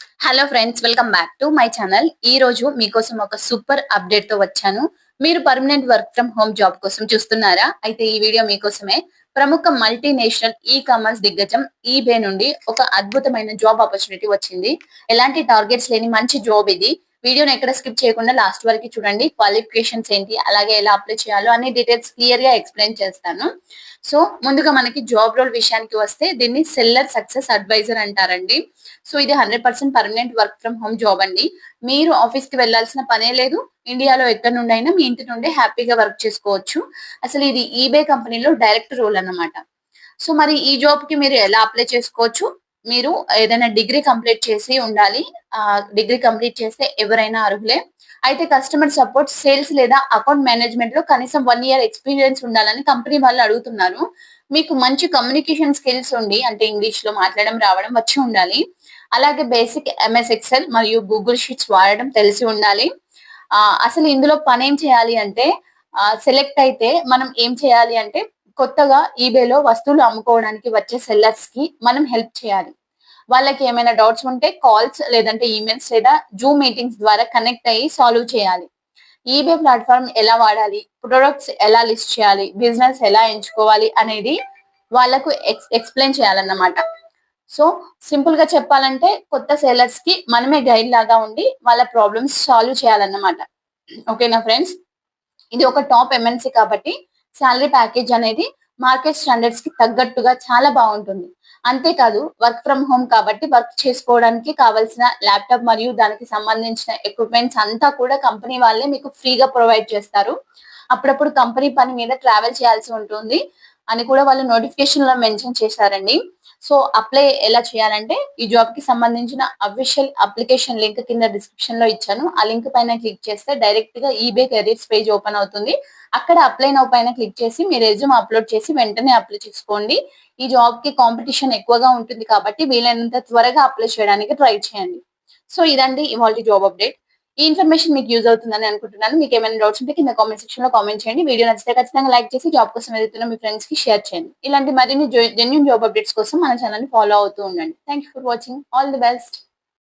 Hello friends, welcome back to my channel. ఈ రోజు మీకోసం ఒక సూపర్ అప్డేట్ తో వచ్చాను. మీరు permanent work from home job కోసం చూస్తున్నారా? అయితే ఈ వీడియో మీకోసమే. ప్రముఖ మల్టీనేషనల్ ఈ కామర్స్ దిగ్గజం ఈబే నుండి ఒక అద్భుతమైన జాబ్ ఆపర్చునిటీ వచ్చింది. ఎలాంటి టార్గెట్స్ లేని మంచి జాబ్ ఇది. వీడియోని ఎక్కడ స్కిప్ చేయకుండా లాస్ట్ వరకు చూడండి. క్వాలిఫికేషన్స్ ఏంటి, అలాగే ఎలా అప్లై చేయాలో అన్ని డీటెయిల్స్ క్లియర్ గా ఎక్స్ప్లెయిన్ చేస్తాను. సో ముందుగా మనకి జాబ్ రోల్ విషయానికి వస్తే దీన్ని సెల్లర్ సక్సెస్ అడ్వైజర్ అంటారండి. సో ఇది 100% permanent work from home job అండి. మీరు ఆఫీస్ కి వెళ్లాల్సిన పనే లేదు. ఇండియాలో ఎక్కడి నుండైనా మీ ఇంటి నుండే హ్యాపీగా వర్క్ చేసుకోవచ్చు. అసలు ఇది ఈబే కంపెనీలో డైరెక్ట్ రోల్ అన్నమాట. సో మరి ఈ జాబ్ కి మీరు ఎలా అప్లై చేసుకోవచ్చు? మీరు ఏదైనా డిగ్రీ కంప్లీట్ చేసి ఉండాలి. డిగ్రీ కంప్లీట్ చేస్తే ఎవరైనా అర్హులే. అయితే కస్టమర్ సపోర్ట్, సేల్స్ లేదా అకౌంట్ మేనేజ్మెంట్ లో కనీసం 1 year ఎక్స్పీరియన్స్ ఉండాలని కంపెనీ వాళ్ళు అడుగుతున్నారు. మీకు మంచి కమ్యూనికేషన్ స్కిల్స్ ఉండి, అంటే ఇంగ్లీష్ లో మాట్లాడడం రావడం వచ్చి ఉండాలి. అలాగే బేసిక్ ఎంఎస్ ఎక్సెల్ మరియు గూగుల్ షీట్స్ వాడడం తెలిసి ఉండాలి. అసలు ఇందులో పనేం చేయాలి అంటే, సెలెక్ట్ అయితే మనం ఏం చేయాలి అంటే, కొత్తగా ఈబేలో వస్తువులు అమ్ముకోవడానికి వచ్చే సెల్లర్స్ కి మనం హెల్ప్ చేయాలి. వాళ్ళకి ఏమైనా డౌట్స్ ఉంటే కాల్స్ లేదంటే ఈమెయిల్స్ లేదా జూమ్ మీటింగ్స్ ద్వారా కనెక్ట్ అయ్యి సాల్వ్ చేయాలి. ఈబే ప్లాట్ఫామ్ ఎలా వాడాలి, ప్రొడక్ట్స్ ఎలా లిస్ట్ చేయాలి, బిజినెస్ ఎలా ఎంచుకోవాలి అనేది వాళ్ళకు ఎక్స్ప్లెయిన్ చేయాలన్నమాట. సో సింపుల్ గా చెప్పాలంటే, కొత్త సేలర్స్ కి మనమే గైడ్ లాగా ఉండి వాళ్ళ ప్రాబ్లమ్స్ సాల్వ్ చేయాలన్నమాట. ఓకేనా ఫ్రెండ్స్? ఇది ఒక టాప్ ఎంఎన్సీ కాబట్టి శాలరీ ప్యాకేజ్ అనేది మార్కెట్ స్టాండర్డ్స్ కి తగ్గట్టుగా చాలా బాగుంటుంది. అంతేకాదు, వర్క్ ఫ్రమ్ హోమ్ కాబట్టి వర్క్ చేసుకోవడానికి కావాల్సిన ల్యాప్టాప్ మరియు దానికి సంబంధించిన ఎక్విప్మెంట్స్ అంతా కూడా కంపెనీ వాళ్ళే మీకు ఫ్రీగా ప్రొవైడ్ చేస్తారు. అప్పుడప్పుడు కంపెనీ పని మీద ట్రావెల్ చేయాల్సి ఉంటుంది అని కూడా వాళ్ళు నోటిఫికేషన్ లో మెన్షన్ చేశారండి. సో అప్లై ఎలా చేయాలంటే, ఈ జాబ్ కి సంబంధించిన అఫీషియల్ అప్లికేషన్ లింక్ కింద డిస్క్రిప్షన్ లో ఇచ్చాను. ఆ లింక్ పైన క్లిక్ చేస్తే డైరెక్ట్ గా ఈబే కెరీర్స్ పేజ్ ఓపెన్ అవుతుంది. అక్కడ అప్లై నౌ పైన క్లిక్ చేసి మీ రెజ్యూమ్ అప్లోడ్ చేసి వెంటనే అప్లై చేసుకోండి. ఈ జాబ్ కి కాంపిటీషన్ ఎక్కువగా ఉంటుంది కాబట్టి వీలైనంత త్వరగా అప్లై చేయడానికి ట్రై చేయండి. సో ఇదండి ఇవాళ జాబ్ అప్డేట్. ఈ ఇన్ఫర్మేషన్ మీకు యూజ్ అవుతుందని అనుకుంటున్నాను. మీకు ఏమైనా డౌట్స్ ఉంటే కింద కామెంట్ సెక్షన్ లో కామెంట్ చేయండి. వీడియో నచ్చితే ఖచ్చితంగా లైక్ చేసి జాబ్ కోసం ఎదుగుతున్న మీ ఫ్రెండ్స్ కి షేర్ చేయండి. ఇలాంటి మరిన్ని జెన్యూన్ జాబ్ అప్డేట్స్ కోసం మన ఛానల్ ని ఫాలో అవుతూ ఉండండి. Thank you for watching. All the best.